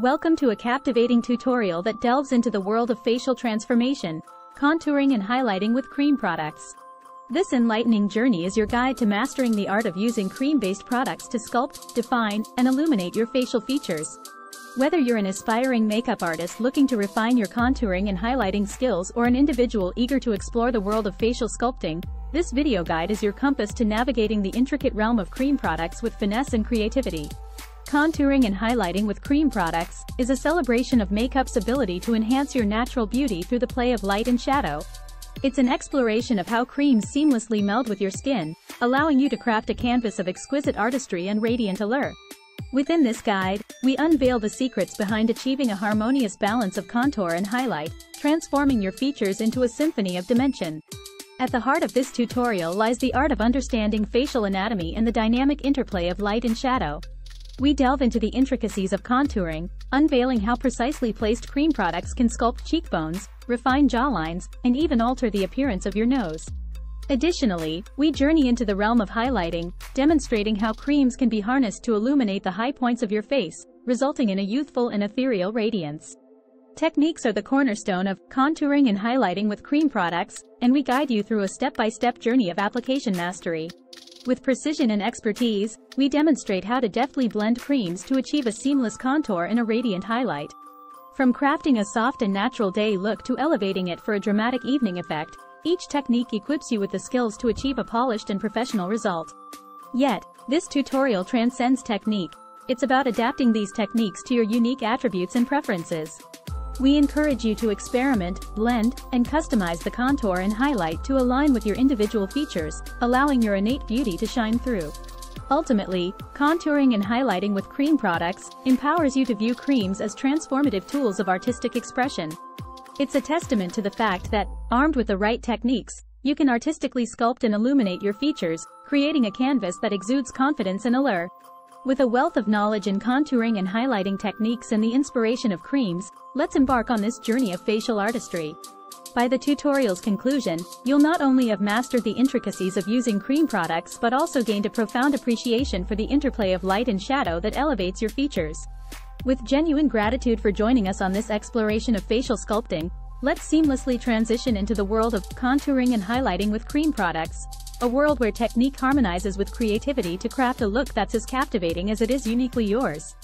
Welcome to a captivating tutorial that delves into the world of facial transformation, contouring and highlighting with cream products. This enlightening journey is your guide to mastering the art of using cream-based products to sculpt, define, and illuminate your facial features. Whether you're an aspiring makeup artist looking to refine your contouring and highlighting skills or an individual eager to explore the world of facial sculpting, this video guide is your compass to navigating the intricate realm of cream products with finesse and creativity. Contouring and highlighting with cream products is a celebration of makeup's ability to enhance your natural beauty through the play of light and shadow. It's an exploration of how creams seamlessly meld with your skin, allowing you to craft a canvas of exquisite artistry and radiant allure. Within this guide, we unveil the secrets behind achieving a harmonious balance of contour and highlight, transforming your features into a symphony of dimension. At the heart of this tutorial lies the art of understanding facial anatomy and the dynamic interplay of light and shadow. We delve into the intricacies of contouring, unveiling how precisely placed cream products can sculpt cheekbones, refine jawlines, and even alter the appearance of your nose. Additionally, we journey into the realm of highlighting, demonstrating how creams can be harnessed to illuminate the high points of your face, resulting in a youthful and ethereal radiance. Techniques are the cornerstone of contouring and highlighting with cream products, and we guide you through a step-by-step journey of application mastery. With precision and expertise, we demonstrate how to deftly blend creams to achieve a seamless contour and a radiant highlight. From crafting a soft and natural day look to elevating it for a dramatic evening effect, each technique equips you with the skills to achieve a polished and professional result. Yet, this tutorial transcends technique. It's about adapting these techniques to your unique attributes and preferences. We encourage you to experiment, blend, and customize the contour and highlight to align with your individual features, allowing your innate beauty to shine through. Ultimately, contouring and highlighting with cream products empowers you to view creams as transformative tools of artistic expression. It's a testament to the fact that, armed with the right techniques, you can artistically sculpt and illuminate your features, creating a canvas that exudes confidence and allure. With a wealth of knowledge in contouring and highlighting techniques and the inspiration of creams, let's embark on this journey of facial artistry. By the tutorial's conclusion, you'll not only have mastered the intricacies of using cream products but also gained a profound appreciation for the interplay of light and shadow that elevates your features. With genuine gratitude for joining us on this exploration of facial sculpting, let's seamlessly transition into the world of contouring and highlighting with cream products. A world where technique harmonizes with creativity to craft a look that's as captivating as it is uniquely yours.